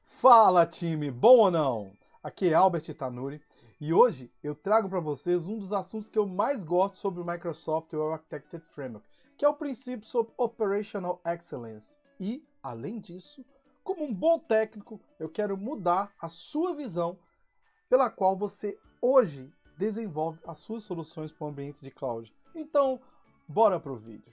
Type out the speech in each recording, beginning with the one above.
Fala, time, bom ou não? Aqui é Albert Tanuri e hoje eu trago para vocês um dos assuntos que eu mais gosto sobre o Microsoft Well Architected Framework, que é o princípio sobre Operational Excellence. E, além disso, como um bom técnico, eu quero mudar a sua visão pela qual você hoje desenvolve as suas soluções para o ambiente de cloud. Então, bora pro vídeo.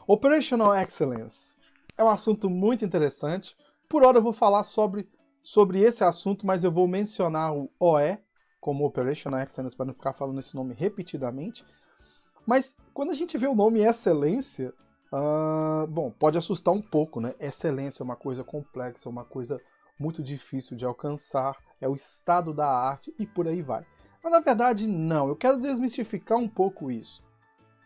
Operational Excellence é um assunto muito interessante. Por hora eu vou falar sobre esse assunto, mas eu vou mencionar o OE como Operational Excellence para não ficar falando esse nome repetidamente. Mas quando a gente vê o nome excelência, bom, pode assustar um pouco, né? Excelência é uma coisa complexa, uma coisa muito difícil de alcançar, é o estado da arte e por aí vai. Mas na verdade não, eu quero desmistificar um pouco isso.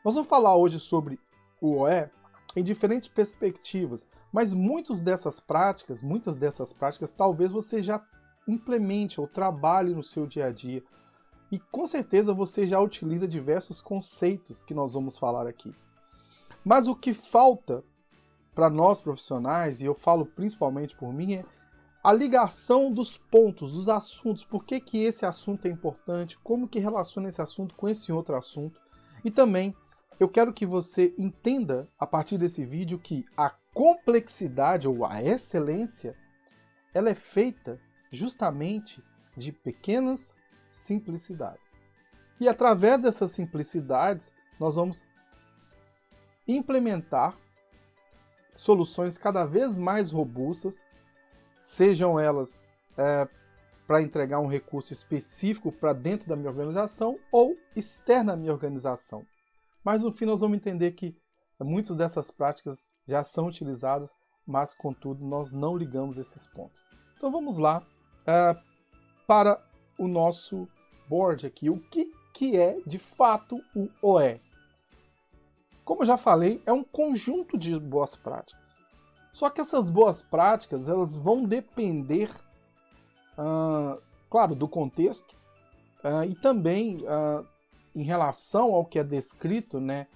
Nós vamos falar hoje sobre o OE em diferentes perspectivas, mas muitas dessas práticas talvez você já implemente ou trabalhe no seu dia a dia. E com certeza você já utiliza diversos conceitos que nós vamos falar aqui. Mas o que falta para nós profissionais, e eu falo principalmente por mim, é a ligação dos pontos, dos assuntos. Por que esse assunto é importante, como que relaciona esse assunto com esse outro assunto. E também eu quero que você entenda, a partir desse vídeo, que a complexidade ou a excelência, ela é feita justamente de pequenas simplicidades. E através dessas simplicidades, nós vamos implementar soluções cada vez mais robustas, sejam elas para entregar um recurso específico para dentro da minha organização ou externa à minha organização. Mas no fim nós vamos entender que muitas dessas práticas já são utilizadas, mas contudo nós não ligamos esses pontos. Então vamos lá para o nosso board aqui. O que é de fato o OE? Como eu já falei, é um conjunto de boas práticas. Só que essas boas práticas elas vão depender, claro, do contexto e também em relação ao que é descrito, né,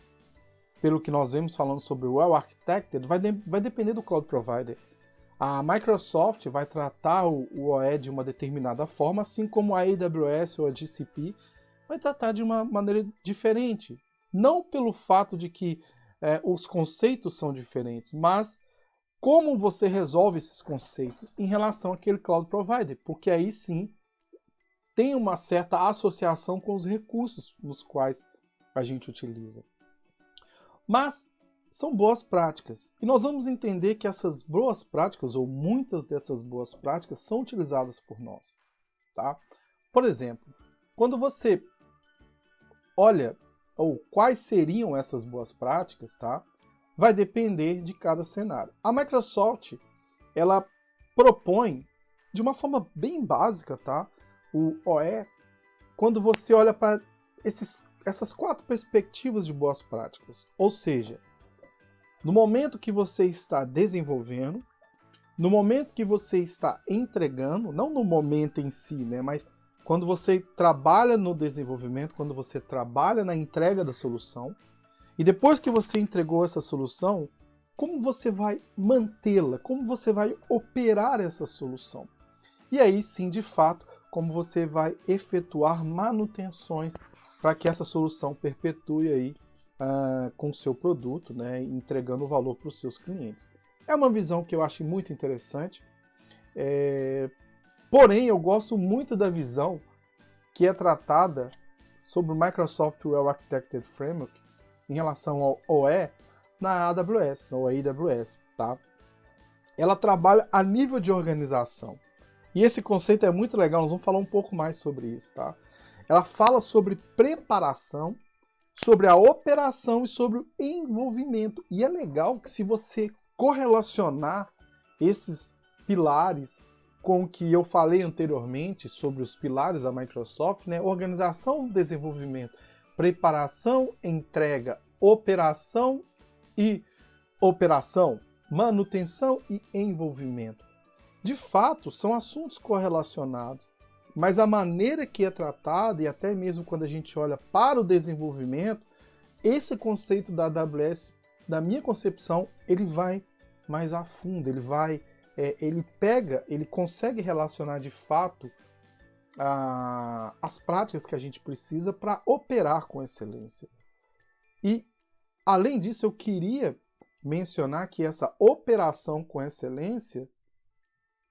pelo que nós vemos falando sobre o Well Architected, vai depender do Cloud Provider. A Microsoft vai tratar o OE de uma determinada forma, assim como a AWS ou a GCP vai tratar de uma maneira diferente. Não pelo fato de que os conceitos são diferentes, mas como você resolve esses conceitos em relação àquele Cloud Provider, porque aí sim tem uma certa associação com os recursos nos quais a gente utiliza. Mas são boas práticas. E nós vamos entender que essas boas práticas, ou muitas dessas boas práticas, são utilizadas por nós. Tá? Por exemplo, quando você olha ou quais seriam essas boas práticas, tá? Vai depender de cada cenário. A Microsoft, ela propõe de uma forma bem básica, tá? O OE, quando você olha para essas 4 perspectivas de boas práticas. Ou seja, no momento que você está desenvolvendo, no momento que você está entregando, não no momento em si, né, mas quando você trabalha no desenvolvimento, quando você trabalha na entrega da solução, e depois que você entregou essa solução, como você vai mantê-la, como você vai operar essa solução. E aí sim, de fato, como você vai efetuar manutenções para que essa solução perpetue aí com o seu produto, né, entregando valor para os seus clientes. É uma visão que eu acho muito interessante, porém eu gosto muito da visão que é tratada sobre o Microsoft Well Architected Framework em relação ao OE na AWS, ou AWS, tá? Ela trabalha a nível de organização. E esse conceito é muito legal, nós vamos falar um pouco mais sobre isso, tá? Ela fala sobre preparação, sobre a operação e sobre o envolvimento. E é legal que se você correlacionar esses pilares com o que eu falei anteriormente sobre os pilares da Microsoft, né? Organização, desenvolvimento, preparação, entrega, operação, manutenção e envolvimento. De fato, são assuntos correlacionados, mas a maneira que é tratada, e até mesmo quando a gente olha para o desenvolvimento, esse conceito da AWS da minha concepção, ele vai mais a fundo, ele consegue relacionar de fato as práticas que a gente precisa para operar com excelência. E, além disso, eu queria mencionar que essa operação com excelência,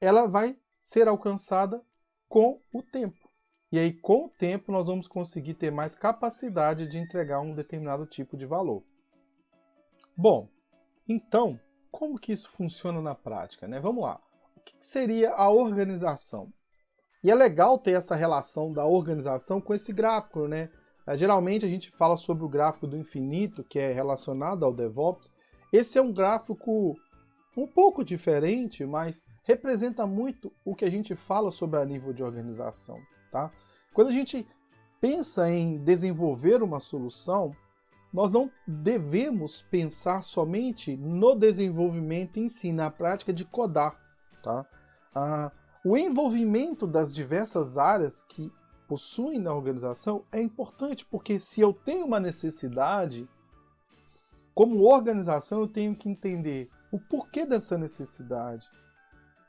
ela vai ser alcançada com o tempo. E aí, com o tempo, nós vamos conseguir ter mais capacidade de entregar um determinado tipo de valor. Bom, então, como que isso funciona na prática, né? Vamos lá. O que seria a organização? E é legal ter essa relação da organização com esse gráfico, né? Geralmente a gente fala sobre o gráfico do infinito, que é relacionado ao DevOps. Esse é um gráfico um pouco diferente, mas representa muito o que a gente fala sobre a nível de organização, tá? Quando a gente pensa em desenvolver uma solução, nós não devemos pensar somente no desenvolvimento em si, na prática de codar, tá? O envolvimento das diversas áreas que possuem na organização é importante, porque se eu tenho uma necessidade, como organização eu tenho que entender o porquê dessa necessidade,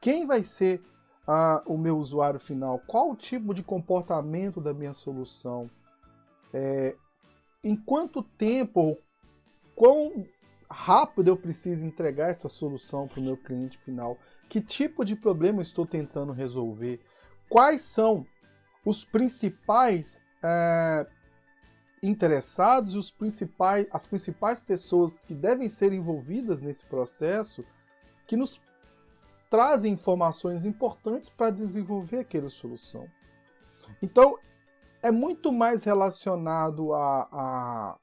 quem vai ser o meu usuário final, qual o tipo de comportamento da minha solução, em quanto tempo, quão rápido eu preciso entregar essa solução para o meu cliente final, que tipo de problema eu estou tentando resolver, quais são os principais interessados e as principais pessoas que devem ser envolvidas nesse processo, que nos trazem informações importantes para desenvolver aquela solução. Então, é muito mais relacionado a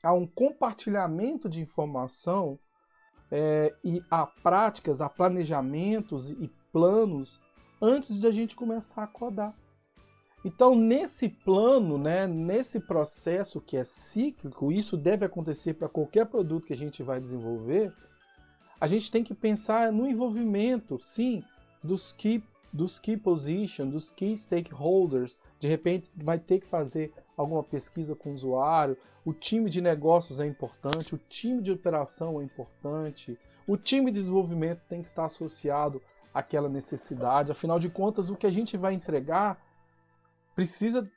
um compartilhamento de informação e a práticas, a planejamentos e planos antes de a gente começar a codar. Então, nesse plano, né, nesse processo que é cíclico, isso deve acontecer para qualquer produto que a gente vai desenvolver, a gente tem que pensar no envolvimento, sim, dos key positions, dos key stakeholders. De repente, vai ter que fazer alguma pesquisa com o usuário, o time de negócios é importante, o time de operação é importante, o time de desenvolvimento tem que estar associado àquela necessidade. Afinal de contas, o que a gente vai entregar precisa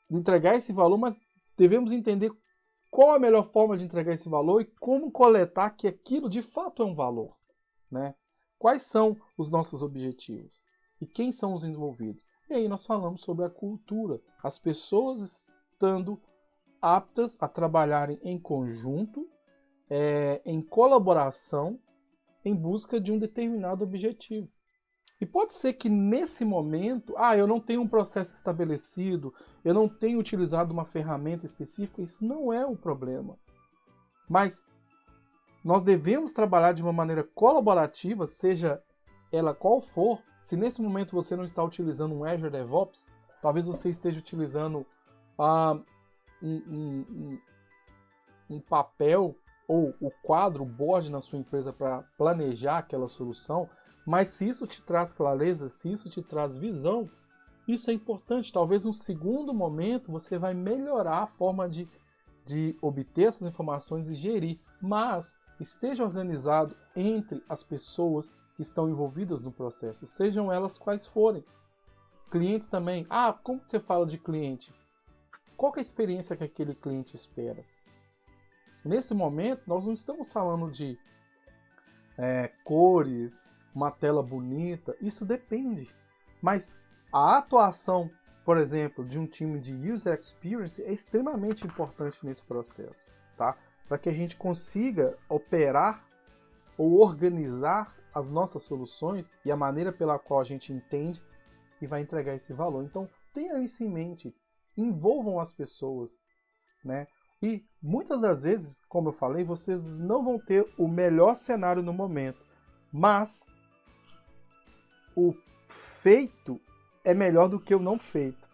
entregar esse valor, mas devemos entender qual a melhor forma de entregar esse valor e como coletar que aquilo de fato é um valor, né? Quais são os nossos objetivos? E quem são os envolvidos? E aí nós falamos sobre a cultura. As pessoas estando aptas a trabalharem em conjunto, em colaboração, em busca de um determinado objetivo. E pode ser que nesse momento, eu não tenho um processo estabelecido, eu não tenho utilizado uma ferramenta específica, isso não é um problema. Mas nós devemos trabalhar de uma maneira colaborativa, seja ela qual for. Se nesse momento você não está utilizando um Azure DevOps, talvez você esteja utilizando um papel ou o quadro, o board na sua empresa para planejar aquela solução. Mas se isso te traz clareza, se isso te traz visão, isso é importante. Talvez num segundo momento você vai melhorar a forma de obter essas informações e gerir. Mas esteja organizado entre as pessoas que estão envolvidas no processo, sejam elas quais forem. Clientes também. Como você fala de cliente? Qual que é a experiência que aquele cliente espera? Nesse momento, nós não estamos falando de cores, uma tela bonita, isso depende. Mas a atuação, por exemplo, de um time de User Experience é extremamente importante nesse processo, tá? Para que a gente consiga operar ou organizar as nossas soluções e a maneira pela qual a gente entende e vai entregar esse valor. Então, tenha isso em mente, envolvam as pessoas, né? E muitas das vezes, como eu falei, vocês não vão ter o melhor cenário no momento, mas o feito é melhor do que o não feito.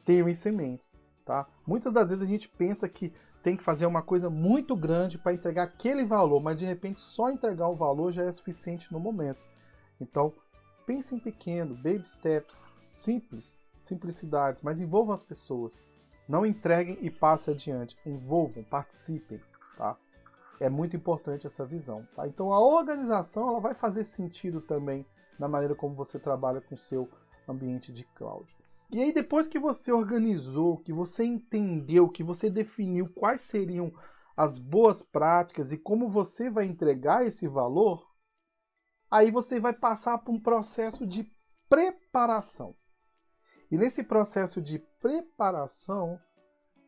Tenham isso em mente, tá? Muitas das vezes a gente pensa que tem que fazer uma coisa muito grande para entregar aquele valor, mas de repente só entregar o valor já é suficiente no momento. Então, pense em pequeno, baby steps, simplicidades, mas envolvam as pessoas. Não entreguem e passem adiante. Envolvam, participem, tá? É muito importante essa visão, tá? Então a organização ela vai fazer sentido também na maneira como você trabalha com o seu ambiente de cloud. E aí depois que você organizou, que você entendeu, que você definiu quais seriam as boas práticas e como você vai entregar esse valor, aí você vai passar por um processo de preparação. E nesse processo de preparação,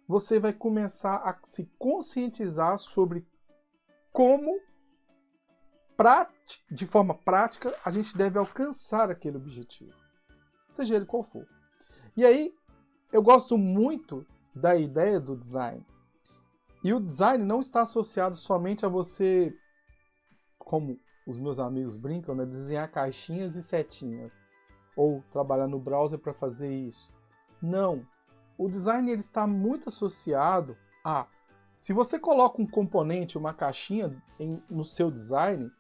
você vai começar a se conscientizar sobre como, de forma prática, a gente deve alcançar aquele objetivo, seja ele qual for. E aí, eu gosto muito da ideia do design. E o design não está associado somente a você, como os meus amigos brincam, né, desenhar caixinhas e setinhas, ou trabalhar no browser para fazer isso. Não. O design ele está muito associado a... Se você coloca um componente, uma caixinha no seu design,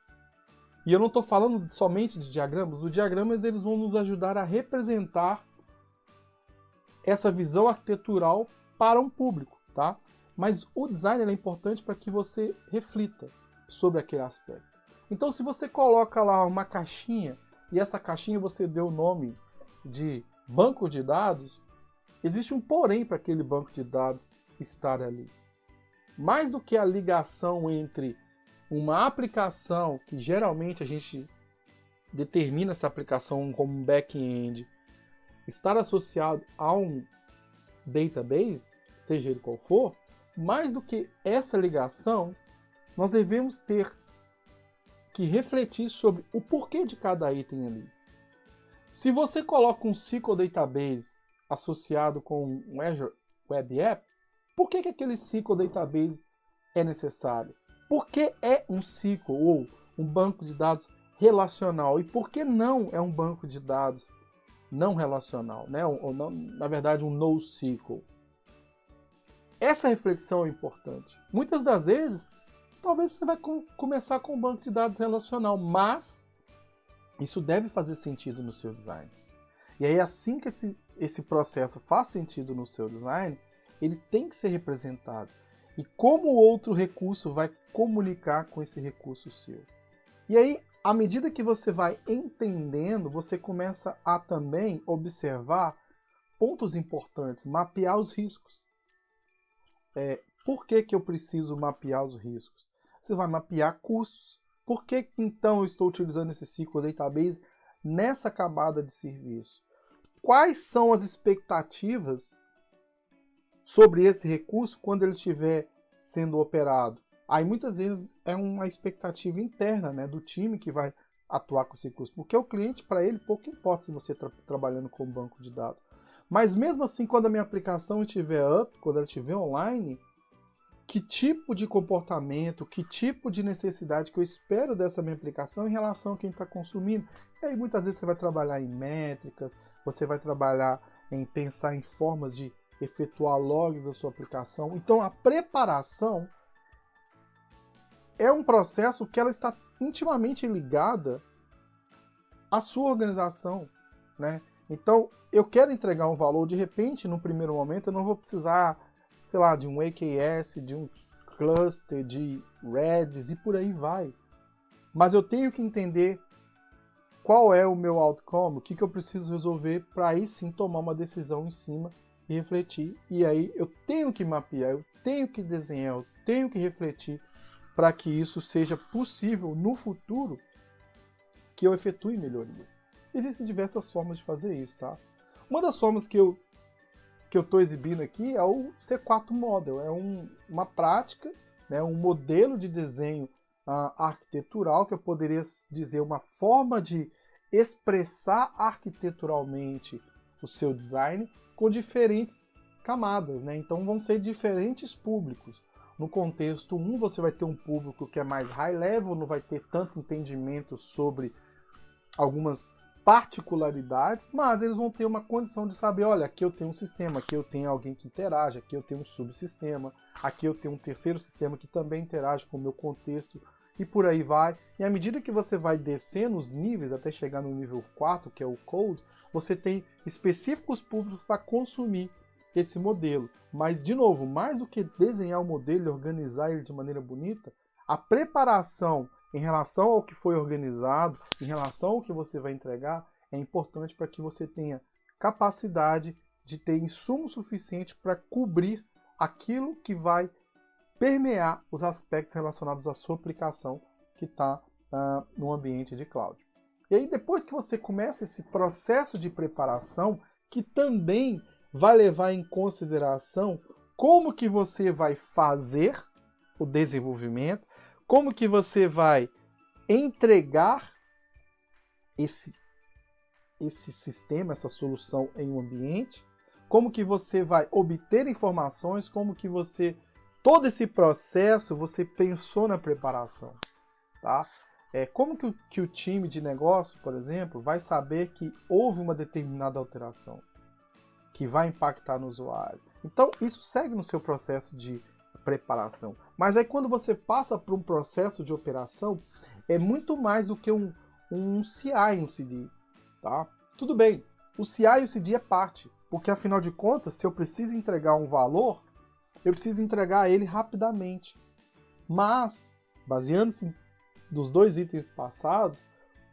e eu não estou falando somente de diagramas, os diagramas eles vão nos ajudar a representar essa visão arquitetural para um público, tá? Mas o design é importante para que você reflita sobre aquele aspecto. Então, se você coloca lá uma caixinha, e essa caixinha você deu o nome de banco de dados, existe um porém para aquele banco de dados estar ali. Mais do que a ligação entre uma aplicação, que geralmente a gente determina essa aplicação como um back-end, estar associado a um database, seja ele qual for, mais do que essa ligação, nós devemos ter que refletir sobre o porquê de cada item ali. Se você coloca um SQL Database associado com um Azure Web App, por que aquele SQL Database é necessário? Por que é um SQL ou um banco de dados relacional? E por que não é um banco de dados não relacional, né? Ou não, na verdade, um NoSQL? Essa reflexão é importante. Muitas das vezes, talvez você vai começar com um banco de dados relacional, mas isso deve fazer sentido no seu design. E aí, assim que esse processo faz sentido no seu design, ele tem que ser representado. E como o outro recurso vai comunicar com esse recurso seu. E aí, à medida que você vai entendendo, você começa a também observar pontos importantes, mapear os riscos. Por que eu preciso mapear os riscos? Você vai mapear custos. Por que então eu estou utilizando esse SQL Database nessa camada de serviço? Quais são as expectativas sobre esse recurso quando ele estiver sendo operado? Aí muitas vezes é uma expectativa interna, né, do time que vai atuar com esse recurso, porque o cliente, para ele, pouco importa se você está trabalhando com banco de dados. Mas mesmo assim, quando a minha aplicação estiver up, quando ela estiver online, que tipo de comportamento, que tipo de necessidade que eu espero dessa minha aplicação em relação a quem está consumindo? E aí muitas vezes você vai trabalhar em métricas, você vai trabalhar em pensar em formas de efetuar logs da sua aplicação. Então a preparação é um processo que ela está intimamente ligada à sua organização, né? Então eu quero entregar um valor, de repente, no primeiro momento eu não vou precisar, sei lá, de um AKS, de um cluster, de Redis e por aí vai. Mas eu tenho que entender qual é o meu outcome, o que eu preciso resolver para aí sim tomar uma decisão em cima e refletir. E aí eu tenho que mapear, eu tenho que desenhar, eu tenho que refletir para que isso seja possível no futuro que eu efetue melhorias. Existem diversas formas de fazer isso, tá? Uma das formas que eu estou exibindo aqui é o C4 Model. É uma prática, né, um modelo de desenho arquitetural, que eu poderia dizer uma forma de expressar arquiteturalmente o seu design com diferentes camadas, né? Então vão ser diferentes públicos. No contexto 1, você vai ter um público que é mais high level, não vai ter tanto entendimento sobre algumas particularidades, mas eles vão ter uma condição de saber, olha, aqui eu tenho um sistema, aqui eu tenho alguém que interage, aqui eu tenho um subsistema, aqui eu tenho um terceiro sistema que também interage com o meu contexto, e por aí vai. E à medida que você vai descendo os níveis, até chegar no nível 4, que é o Code, você tem específicos públicos para consumir esse modelo. Mas, de novo, mais do que desenhar o modelo e organizar ele de maneira bonita, a preparação em relação ao que foi organizado, em relação ao que você vai entregar, é importante para que você tenha capacidade de ter insumo suficiente para cobrir aquilo que vai permear os aspectos relacionados à sua aplicação que está no ambiente de cloud. E aí, depois que você começa esse processo de preparação, que também vai levar em consideração como que você vai fazer o desenvolvimento, como que você vai entregar esse sistema, essa solução em um ambiente, como que você vai obter informações, como que todo esse processo você pensou na preparação, tá? Como que o time de negócio, por exemplo, vai saber que houve uma determinada alteração que vai impactar no usuário? Então, isso segue no seu processo de preparação. Mas aí, quando você passa por um processo de operação, é muito mais do que um CI e um CD. Tá? Tudo bem, o CI e o CD é parte, porque afinal de contas, se eu preciso entregar um valor, eu preciso entregar ele rapidamente. Mas, baseando-se dos dois itens passados,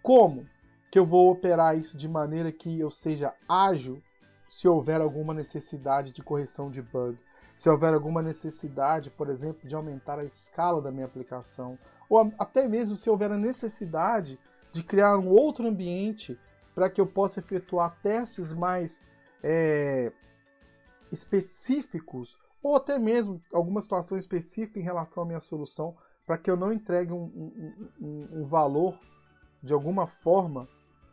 como que eu vou operar isso de maneira que eu seja ágil se houver alguma necessidade de correção de bug, se houver alguma necessidade, por exemplo, de aumentar a escala da minha aplicação, ou até mesmo se houver a necessidade de criar um outro ambiente para que eu possa efetuar testes mais específicos, ou até mesmo alguma situação específica em relação à minha solução, para que eu não entregue um valor de alguma forma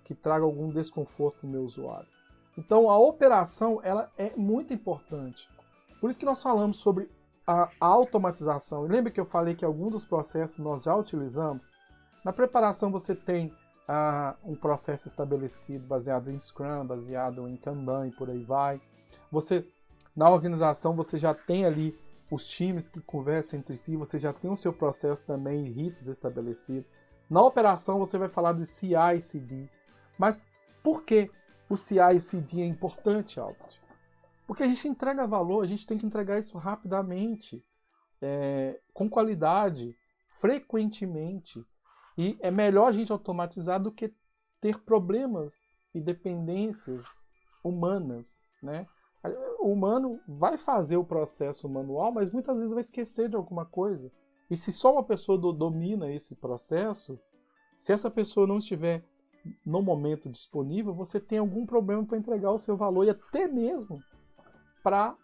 que traga algum desconforto para o meu usuário. Então a operação ela é muito importante. Por isso que nós falamos sobre a automatização. E lembra que eu falei que alguns dos processos nós já utilizamos? Na preparação você tem um processo estabelecido baseado em Scrum, baseado em Kanban e por aí vai. Na organização você já tem ali os times que conversam entre si, você já tem o seu processo também, ritos estabelecidos. Na operação você vai falar de CI e CD. Mas por que o CI e o CD é importante, Albert? Porque a gente entrega valor, a gente tem que entregar isso rapidamente, com qualidade, frequentemente. E é melhor a gente automatizar do que ter problemas e dependências humanas, né? O humano vai fazer o processo manual, mas muitas vezes vai esquecer de alguma coisa. E se só uma pessoa domina esse processo, se essa pessoa não estiver no momento disponível, você tem algum problema para entregar o seu valor e até mesmo para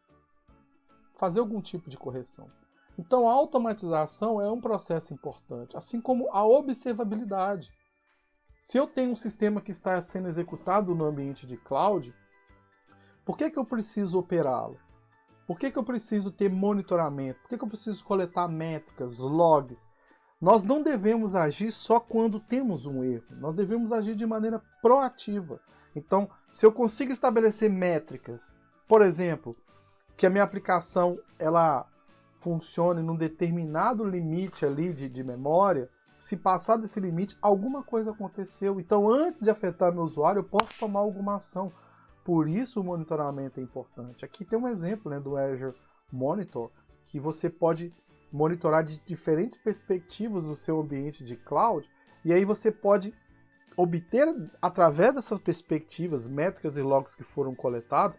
fazer algum tipo de correção. Então a automatização é um processo importante, assim como a observabilidade. Se eu tenho um sistema que está sendo executado no ambiente de cloud, por que eu preciso operá-lo? Por que eu preciso ter monitoramento? Por que eu preciso coletar métricas, logs? Nós não devemos agir só quando temos um erro. Nós devemos agir de maneira proativa. Então, se eu consigo estabelecer métricas, por exemplo, que a minha aplicação ela funcione num determinado limite ali de memória, se passar desse limite, alguma coisa aconteceu. Então, antes de afetar meu usuário, eu posso tomar alguma ação. Por isso o monitoramento é importante. Aqui tem um exemplo, né, do Azure Monitor, que você pode monitorar de diferentes perspectivas no seu ambiente de cloud, e aí você pode obter, através dessas perspectivas, métricas e logs que foram coletados,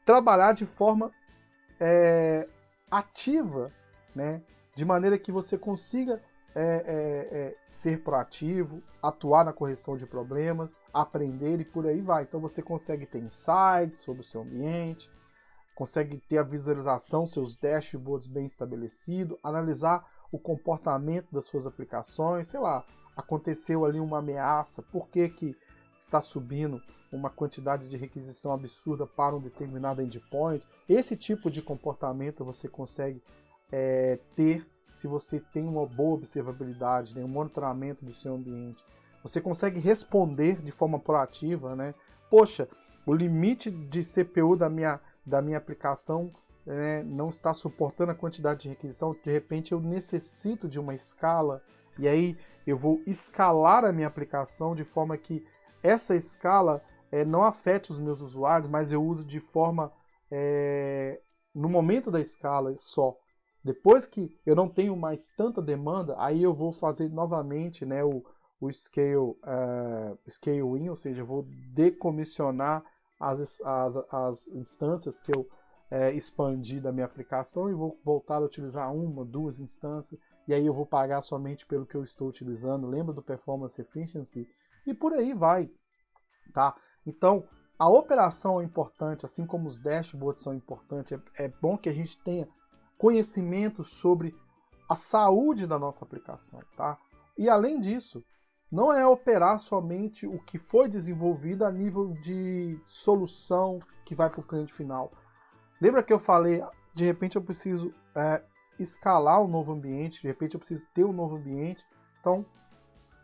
trabalhar de forma ativa, né, de maneira que você consiga ser proativo, atuar na correção de problemas, aprender e por aí vai. Então você consegue ter insights sobre o seu ambiente, consegue ter a visualização, seus dashboards bem estabelecidos, analisar o comportamento das suas aplicações, sei lá, aconteceu ali uma ameaça, por que está subindo uma quantidade de requisição absurda para um determinado endpoint. Esse tipo de comportamento você consegue ter se você tem uma boa observabilidade, né, um monitoramento do seu ambiente. Você consegue responder de forma proativa, né? Poxa, o limite de CPU da minha aplicação não está suportando a quantidade de requisição, de repente eu necessito de uma escala, e aí eu vou escalar a minha aplicação de forma que essa escala não afete os meus usuários, mas eu uso de forma no momento da escala só. Depois que eu não tenho mais tanta demanda, aí eu vou fazer novamente, né, o scaling, ou seja, eu vou decomissionar as instâncias que eu expandi da minha aplicação e vou voltar a utilizar uma, duas instâncias, e aí eu vou pagar somente pelo que eu estou utilizando. Lembra do Performance Efficiency? E por aí vai, tá? Então, a operação é importante, assim como os dashboards são importantes. É bom que a gente tenha conhecimento sobre a saúde da nossa aplicação, tá? E além disso, não é operar somente o que foi desenvolvido a nível de solução que vai para o cliente final. Lembra que eu falei, de repente eu preciso escalar um novo ambiente, de repente eu preciso ter um novo ambiente. Então,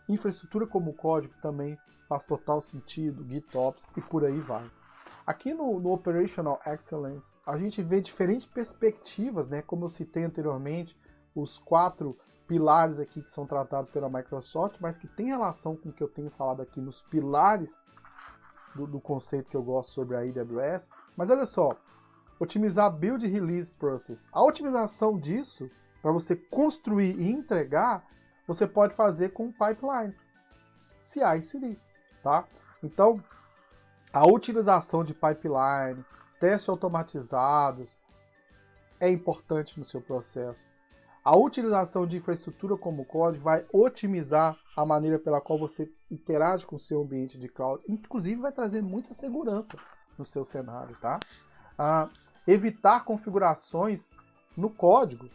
infraestrutura como código também faz total sentido, GitOps e por aí vai. Aqui no Operational Excellence, a gente vê diferentes perspectivas, né? Como eu citei anteriormente, os 4 pilares aqui que são tratados pela Microsoft, mas que tem relação com o que eu tenho falado aqui nos pilares do conceito que eu gosto sobre a AWS. Mas olha só, otimizar Build Release Process. A otimização disso, para você construir e entregar, você pode fazer com pipelines, CI e CD, tá? Então, a utilização de pipeline, testes automatizados é importante no seu processo. A utilização de infraestrutura como código vai otimizar a maneira pela qual você interage com o seu ambiente de cloud. Inclusive, vai trazer muita segurança no seu cenário, tá? Evitar configurações no código.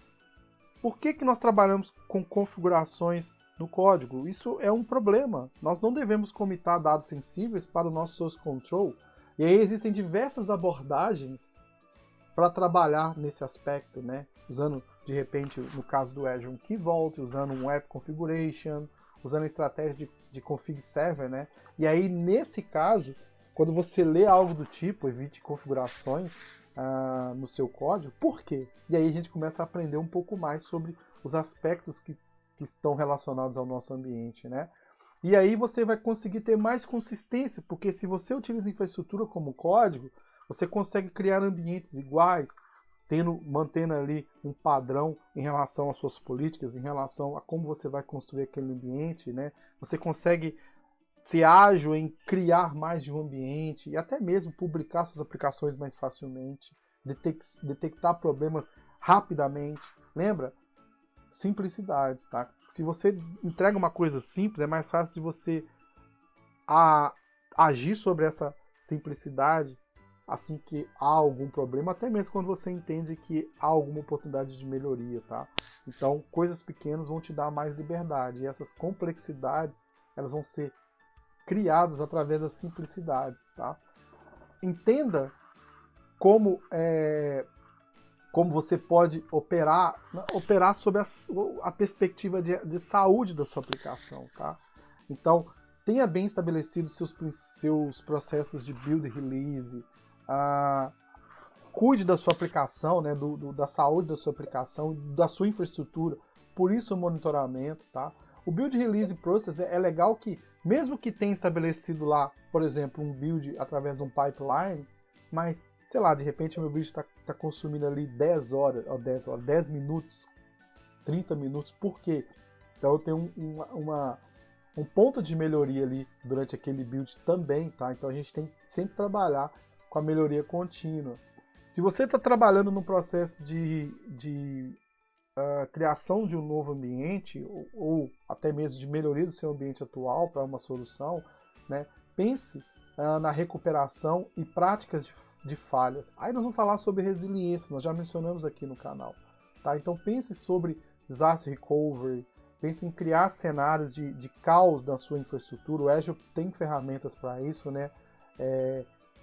Por que nós trabalhamos com configurações no código? Isso é um problema. Nós não devemos comitar dados sensíveis para o nosso source control. E aí existem diversas abordagens para trabalhar nesse aspecto, né? Usando, de repente, no caso do Azure, um Key Vault, usando um App Configuration, usando a estratégia de config server, né? E aí, nesse caso, quando você lê algo do tipo, evite configurações no seu código. Por quê? E aí a gente começa a aprender um pouco mais sobre os aspectos que estão relacionados ao nosso ambiente, né? E aí você vai conseguir ter mais consistência, porque se você utiliza infraestrutura como código, você consegue criar ambientes iguais, mantendo ali um padrão em relação às suas políticas, em relação a como você vai construir aquele ambiente, né? Você consegue ser ágil em criar mais de um ambiente e até mesmo publicar suas aplicações mais facilmente, detectar problemas rapidamente. Lembra? Simplicidades, tá? Se você entrega uma coisa simples, é mais fácil de você agir sobre essa simplicidade assim que há algum problema, até mesmo quando você entende que há alguma oportunidade de melhoria, tá? Então, coisas pequenas vão te dar mais liberdade, e essas complexidades, elas vão ser criadas através das simplicidades, tá? Entenda como você pode operar sob a perspectiva de saúde da sua aplicação, tá? Então, tenha bem estabelecidos seus processos de build release, cuide da sua aplicação, né, da saúde da sua aplicação, da sua infraestrutura, por isso o monitoramento, tá? O build release process é legal que, mesmo que tenha estabelecido lá, por exemplo, um build através de um pipeline, mas, sei lá, de repente meu build está consumindo ali 10 minutos, 30 minutos, por quê? Então eu tenho um ponto de melhoria ali durante aquele build também, tá? Então a gente tem que sempre trabalhar com a melhoria contínua. Se você está trabalhando no processo de criação de um novo ambiente, ou até mesmo de melhoria do seu ambiente atual para uma solução, né, pense na recuperação e práticas de falhas. Aí nós vamos falar sobre resiliência, nós já mencionamos aqui no canal. Tá? Então pense sobre disaster recovery, pense em criar cenários de caos da sua infraestrutura. O Azure tem ferramentas para isso, né?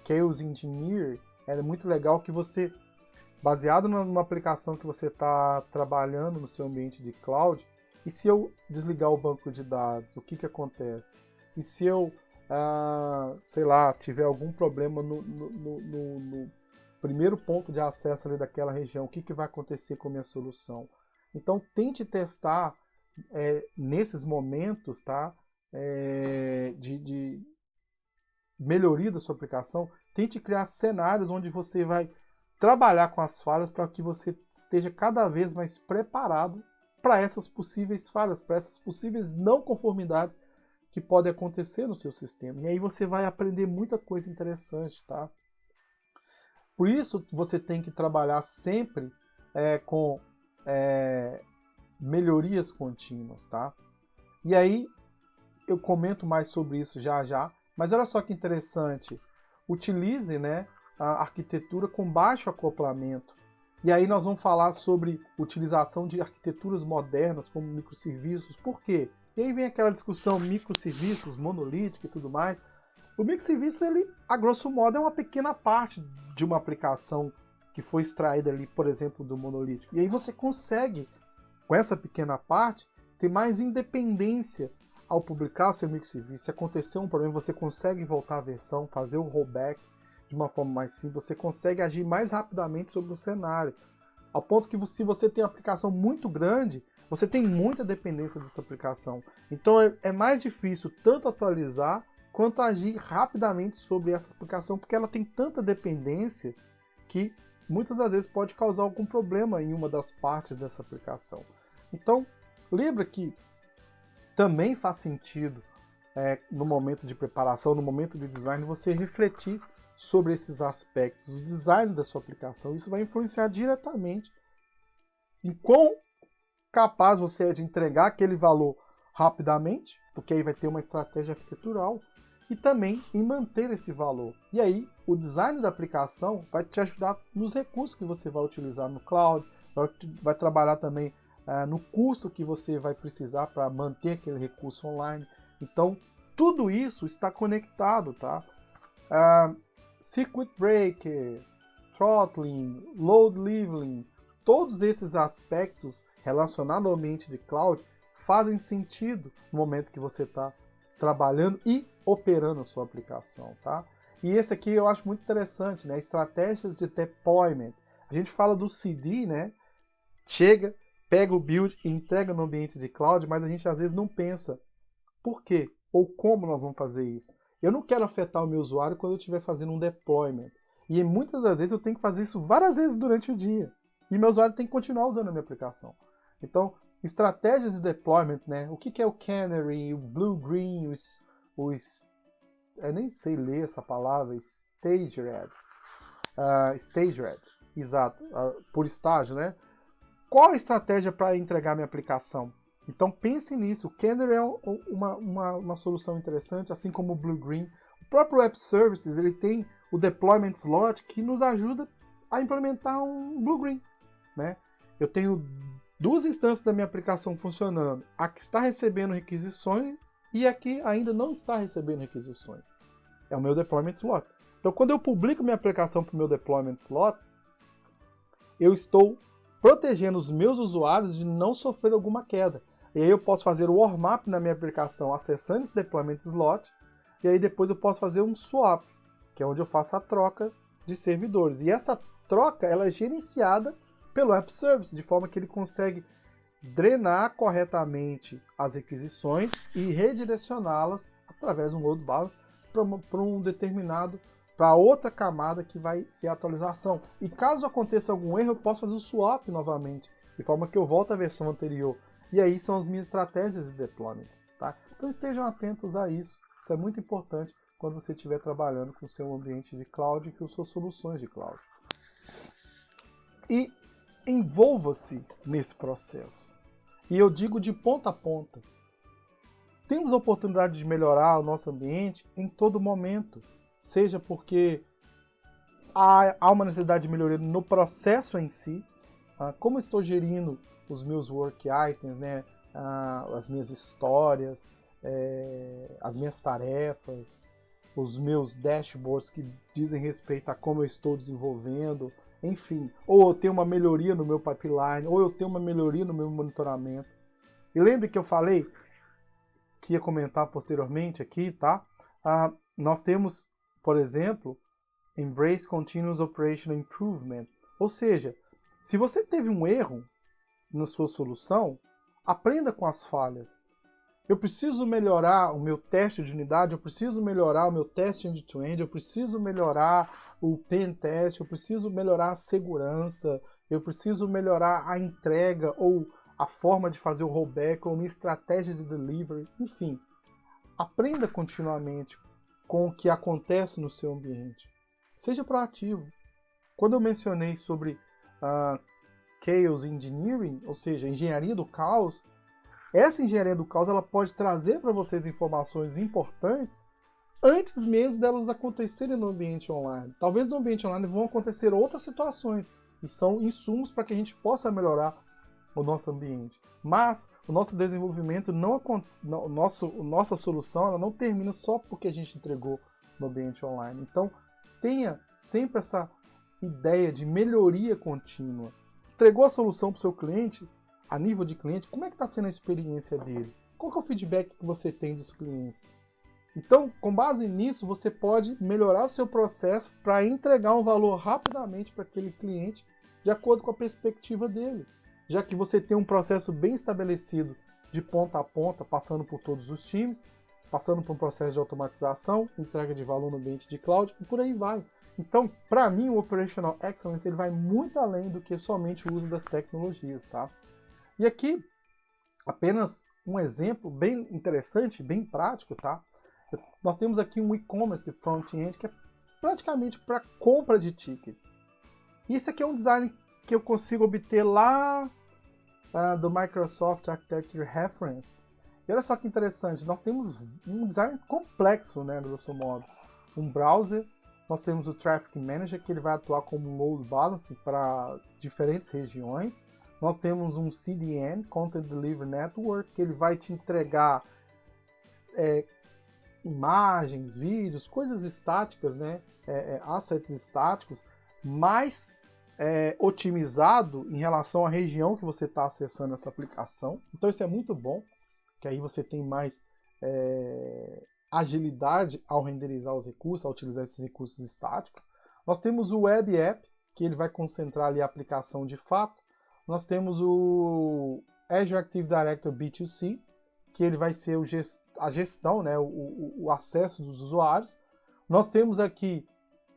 Chaos Engineer é muito legal que você, baseado numa aplicação que você está trabalhando no seu ambiente de cloud, e se eu desligar o banco de dados, o que acontece? E se eu, sei lá, tiver algum problema no primeiro ponto de acesso ali daquela região, o que vai acontecer com a minha solução? Então, tente testar nesses momentos, tá? De melhoria da sua aplicação, tente criar cenários onde você vai trabalhar com as falhas para que você esteja cada vez mais preparado para essas possíveis falhas, para essas possíveis não conformidades que podem acontecer no seu sistema. E aí você vai aprender muita coisa interessante, tá? Por isso você tem que trabalhar sempre com melhorias contínuas, tá? E aí eu comento mais sobre isso já já, mas olha só que interessante. Utilize, né, a arquitetura com baixo acoplamento. E aí nós vamos falar sobre utilização de arquiteturas modernas como microserviços. Por quê? E aí vem aquela discussão microserviços, monolítica e tudo mais. O microserviço, ele, a grosso modo, é uma pequena parte de uma aplicação que foi extraída ali, por exemplo, do monolítico. E aí você consegue, com essa pequena parte, ter mais independência ao publicar seu microserviço. Se acontecer um problema, você consegue voltar à versão, fazer o rollback de uma forma mais simples, você consegue agir mais rapidamente sobre o cenário. Ao ponto que se você tem uma aplicação muito grande, você tem muita dependência dessa aplicação. Então é mais difícil tanto atualizar quanto agir rapidamente sobre essa aplicação, porque ela tem tanta dependência que muitas das vezes pode causar algum problema em uma das partes dessa aplicação. Então, lembra que também faz sentido, no momento de preparação, no momento de design, você refletir sobre esses aspectos, o design da sua aplicação. Isso vai influenciar diretamente em quão capaz você é de entregar aquele valor rapidamente, porque aí vai ter uma estratégia arquitetural, e também em manter esse valor. E aí, o design da aplicação vai te ajudar nos recursos que você vai utilizar no cloud, vai trabalhar também no custo que você vai precisar para manter aquele recurso online. Então, tudo isso está conectado, tá? Circuit breaker, throttling, load leveling, todos esses aspectos relacionados ao ambiente de cloud fazem sentido no momento que você está trabalhando e operando a sua aplicação, tá? E esse aqui eu acho muito interessante, né? Estratégias de deployment. A gente fala do CD, né? Chega, pega o build e entrega no ambiente de cloud, mas a gente às vezes não pensa por quê ou como nós vamos fazer isso. Eu não quero afetar o meu usuário quando eu estiver fazendo um deployment. E muitas das vezes eu tenho que fazer isso várias vezes durante o dia. E meu usuário tem que continuar usando a minha aplicação. Então, estratégias de deployment, né? O que é o Canary, o Blue Green, eu nem sei ler essa palavra, StageRed. StageRed, exato, por estágio, né? Qual a estratégia para entregar minha aplicação? Então pensem nisso. O Canary é uma solução interessante, assim como o Blue Green. O próprio Web Services ele tem o Deployment Slot que nos ajuda a implementar um Blue Green, né? Eu tenho duas instâncias da minha aplicação funcionando. A que está recebendo requisições e a que ainda não está recebendo requisições. É o meu Deployment Slot. Então quando eu publico minha aplicação para o meu Deployment Slot, eu estou protegendo os meus usuários de não sofrer alguma queda. E aí eu posso fazer o warm-up na minha aplicação acessando esse deployment slot, e aí depois eu posso fazer um swap, que é onde eu faço a troca de servidores. E essa troca ela é gerenciada pelo App Service, de forma que ele consegue drenar corretamente as requisições e redirecioná-las através de um load balance para um determinado, para outra camada que vai ser a atualização. E caso aconteça algum erro, eu posso fazer o swap novamente, de forma que eu volto à versão anterior. E aí são as minhas estratégias de deployment, tá? Então estejam atentos a isso. Isso é muito importante quando você estiver trabalhando com o seu ambiente de cloud e com suas soluções de cloud. E envolva-se nesse processo. E eu digo de ponta a ponta. Temos a oportunidade de melhorar o nosso ambiente em todo momento. Seja porque há uma necessidade de melhoria no processo em si, como estou gerindo os meus work items, né? As minhas histórias, as minhas tarefas, os meus dashboards que dizem respeito a como eu estou desenvolvendo, enfim, ou eu tenho uma melhoria no meu pipeline, ou eu tenho uma melhoria no meu monitoramento. E lembre que eu falei, que ia comentar posteriormente aqui, tá? Nós temos, por exemplo, Embrace Continuous Operational Improvement, ou seja, se você teve um erro na sua solução, aprenda com as falhas. Eu preciso melhorar o meu teste de unidade, eu preciso melhorar o meu teste end-to-end, eu preciso melhorar o pen test, eu preciso melhorar a segurança, eu preciso melhorar a entrega ou a forma de fazer o rollback ou minha estratégia de delivery, enfim. Aprenda continuamente com o que acontece no seu ambiente. Seja proativo. Quando eu mencionei sobre Chaos Engineering, ou seja, engenharia do caos, essa engenharia do caos ela pode trazer para vocês informações importantes antes mesmo delas acontecerem no ambiente online. Talvez no ambiente online vão acontecer outras situações e são insumos para que a gente possa melhorar o nosso ambiente. Mas o nosso desenvolvimento, nossa solução, ela não termina só porque a gente entregou no ambiente online. Então, tenha sempre essa ideia de melhoria contínua. Entregou a solução para o seu cliente, a nível de cliente, como é que está sendo a experiência dele? Qual que é o feedback que você tem dos clientes? Então, com base nisso, você pode melhorar o seu processo para entregar um valor rapidamente para aquele cliente, de acordo com a perspectiva dele. Já que você tem um processo bem estabelecido de ponta a ponta, passando por todos os times, passando por um processo de automatização, entrega de valor no ambiente de cloud e por aí vai. Então, para mim, o Operational Excellence ele vai muito além do que somente o uso das tecnologias, tá? E aqui, apenas um exemplo bem interessante, bem prático, tá? Nós temos aqui um e-commerce front-end que é praticamente para compra de tickets. E esse aqui é um design que eu consigo obter lá do Microsoft Architecture Reference. E olha só que interessante, nós temos um design complexo, né, do nosso modo. Um browser, nós temos o Traffic Manager, que ele vai atuar como um load balance para diferentes regiões. Nós temos um CDN, Content Delivery Network, que ele vai te entregar imagens, vídeos, coisas estáticas, né, assets estáticos, mas otimizado em relação à região que você está acessando essa aplicação. Então isso é muito bom, que aí você tem mais agilidade ao renderizar os recursos, ao utilizar esses recursos estáticos. Nós temos o Web App, que ele vai concentrar ali a aplicação de fato. Nós temos o Azure Active Directory B2C, que ele vai ser a gestão, né, o acesso dos usuários. Nós temos aqui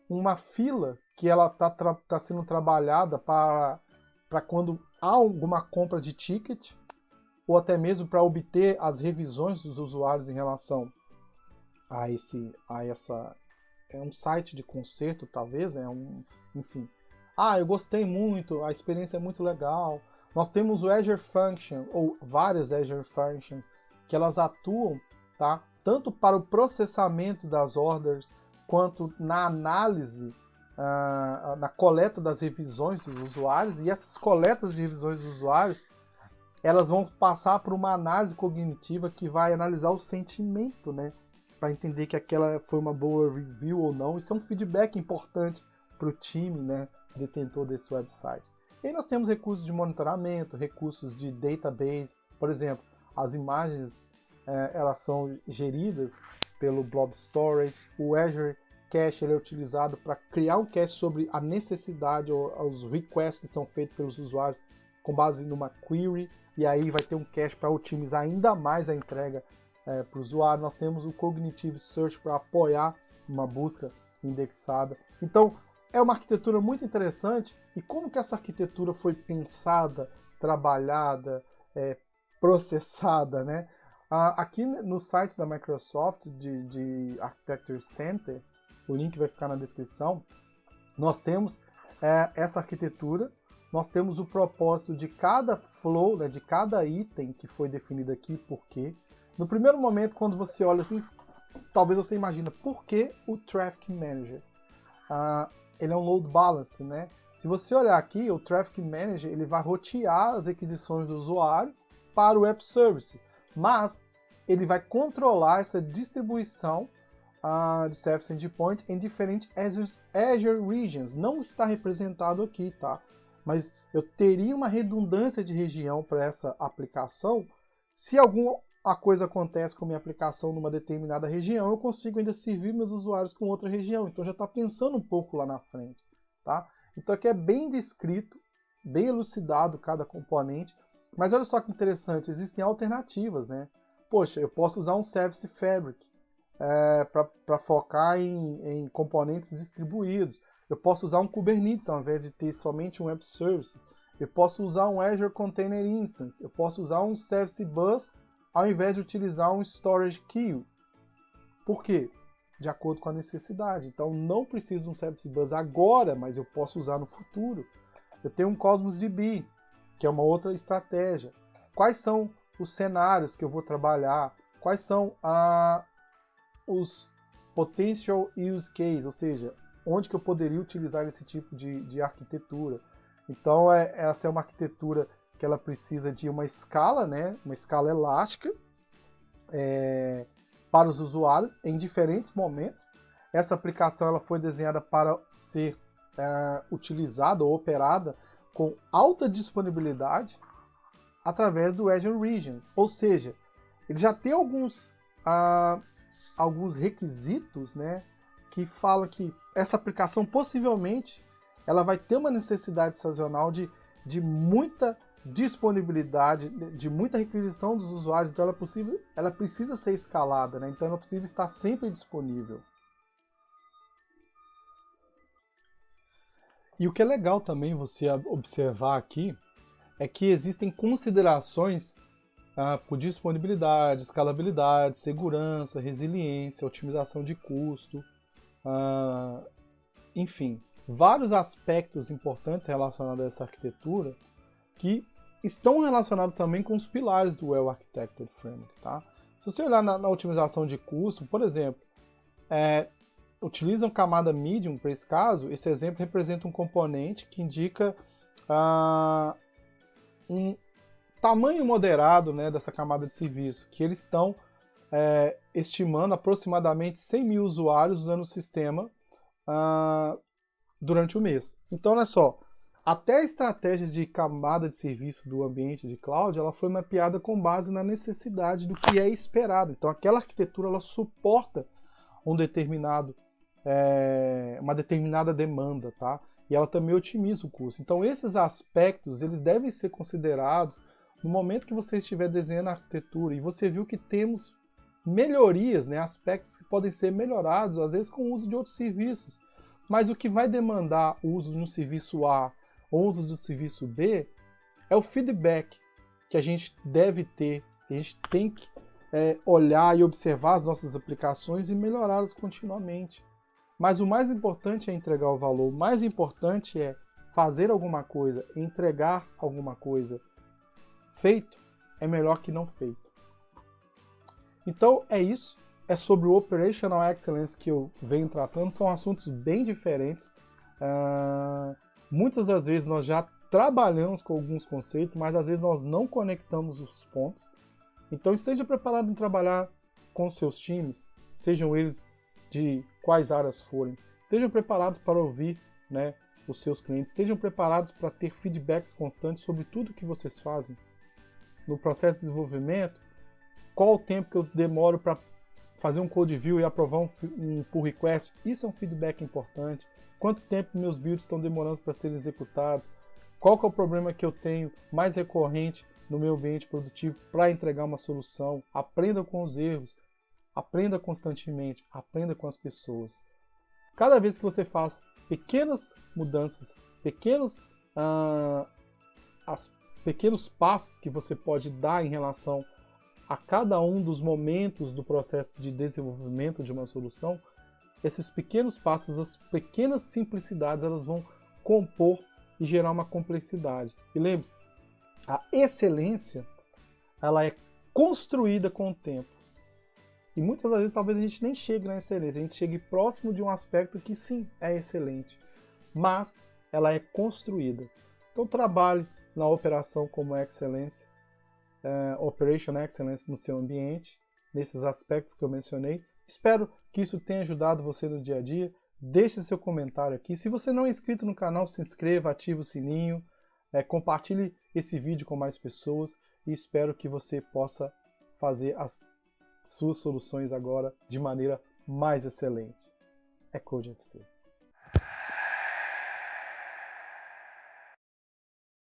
uma fila que ela está sendo trabalhada para quando há alguma compra de ticket, ou até mesmo para obter as revisões dos usuários em relação a essa... É um site de conserto, talvez, né? Enfim. Eu gostei muito, a experiência é muito legal. Nós temos o Azure Function, ou várias Azure Functions, que elas atuam, tá? Tanto para o processamento das orders, quanto na análise, na coleta das revisões dos usuários, e essas coletas de revisões dos usuários, elas vão passar por uma análise cognitiva que vai analisar o sentimento, né? Para entender que aquela foi uma boa review ou não. Isso é um feedback importante para o time, né, detentor desse website. E aí nós temos recursos de monitoramento, recursos de database, por exemplo, as imagens elas são geridas pelo Blob Storage, o Azure Cache ele é utilizado para criar um cache sobre a necessidade ou os requests que são feitos pelos usuários com base numa query, e aí vai ter um cache para otimizar ainda mais a entrega para o usuário. Nós temos o Cognitive Search para apoiar uma busca indexada. Então, é uma arquitetura muito interessante. E como que essa arquitetura foi pensada, trabalhada, processada, né? Aqui no site da Microsoft, de Architecture Center, o link vai ficar na descrição, nós temos essa arquitetura, nós temos o propósito de cada flow, né, de cada item que foi definido aqui, por quê. No primeiro momento, quando você olha assim, talvez você imagine, por que o Traffic Manager? Ele é um load balance, né? Se você olhar aqui, o Traffic Manager ele vai rotear as requisições do usuário para o Web Service, mas ele vai controlar essa distribuição de Service Endpoint em diferentes Azure Regions. Não está representado aqui, tá? Mas eu teria uma redundância de região para essa aplicação. Se alguma coisa acontece com a minha aplicação numa determinada região, eu consigo ainda servir meus usuários com outra região. Então já está pensando um pouco lá na frente, tá? Então aqui é bem descrito, bem elucidado cada componente. Mas olha só que interessante, existem alternativas, né? poxa, eu posso usar um Service Fabric para focar em componentes distribuídos. Eu posso usar um Kubernetes ao invés de ter somente um Web Service. Eu posso usar um Azure Container Instance. Eu posso usar um Service Bus ao invés de utilizar um Storage Queue. Por quê? De acordo com a necessidade. Então, não preciso de um Service Bus agora, mas eu posso usar no futuro. Eu tenho um Cosmos DB, que é uma outra estratégia. Quais são os cenários que eu vou trabalhar? Quais são os potential use case, ou seja, onde que eu poderia utilizar esse tipo de arquitetura? Então, essa é uma arquitetura que ela precisa de uma escala, né? Uma escala elástica para os usuários em diferentes momentos. Essa aplicação ela foi desenhada para ser utilizada ou operada com alta disponibilidade através do Azure Regions. Ou seja, ele já tem alguns requisitos, né, que falam que essa aplicação possivelmente ela vai ter uma necessidade sazonal de muita disponibilidade, de muita requisição dos usuários, então ela precisa ser escalada, né? Então ela precisa estar sempre disponível. E o que é legal também você observar aqui é que existem considerações por disponibilidade, escalabilidade, segurança, resiliência, otimização de custo, enfim, vários aspectos importantes relacionados a essa arquitetura que estão relacionados também com os pilares do Well Architected Framework. Tá? Se você olhar na otimização de custo, por exemplo, utilizam camada medium para esse caso, esse exemplo representa um componente que indica um tamanho moderado, né, dessa camada de serviço, que eles estão estimando aproximadamente 100 mil usuários usando o sistema durante o mês. Então, olha só, até a estratégia de camada de serviço do ambiente de cloud, ela foi mapeada com base na necessidade do que é esperado. Então, aquela arquitetura ela suporta uma determinada demanda, tá? E ela também otimiza o custo. Então, esses aspectos eles devem ser considerados no momento que você estiver desenhando a arquitetura. E você viu que temos melhorias, né? Aspectos que podem ser melhorados, às vezes com o uso de outros serviços. Mas o que vai demandar o uso de um serviço A ou uso do serviço B é o feedback que a gente deve ter. A gente tem que olhar e observar as nossas aplicações e melhorá-las continuamente. Mas o mais importante é entregar o valor. O mais importante é fazer alguma coisa, entregar alguma coisa. Feito é melhor que não feito. Então é isso. É sobre o Operational Excellence que eu venho tratando. São assuntos bem diferentes. Muitas das vezes nós já trabalhamos com alguns conceitos, mas às vezes nós não conectamos os pontos. Então esteja preparado em trabalhar com seus times, sejam eles de quais áreas forem. Estejam preparados para ouvir, né, os seus clientes. Estejam preparados para ter feedbacks constantes sobre tudo que vocês fazem. No processo de desenvolvimento, qual o tempo que eu demoro para fazer um code review e aprovar um pull request? Isso é um feedback importante. Quanto tempo meus builds estão demorando para serem executados? Qual que é o problema que eu tenho mais recorrente no meu ambiente produtivo para entregar uma solução? Aprenda com os erros, aprenda constantemente, aprenda com as pessoas. Cada vez que você faz pequenas mudanças, pequenos passos que você pode dar em relação a cada um dos momentos do processo de desenvolvimento de uma solução, esses pequenos passos, as pequenas simplicidades, elas vão compor e gerar uma complexidade. E lembre-se, a excelência, ela é construída com o tempo. E muitas das vezes talvez a gente nem chegue na excelência, a gente chegue próximo de um aspecto que sim, é excelente, mas ela é construída. Então trabalhe na operação como excelência, Operation Excellence no seu ambiente, nesses aspectos que eu mencionei. Espero que isso tenha ajudado você no dia a dia. Deixe seu comentário aqui. Se você não é inscrito no canal, se inscreva, ative o sininho, compartilhe esse vídeo com mais pessoas e espero que você possa fazer as suas soluções agora de maneira mais excelente. É Code FC.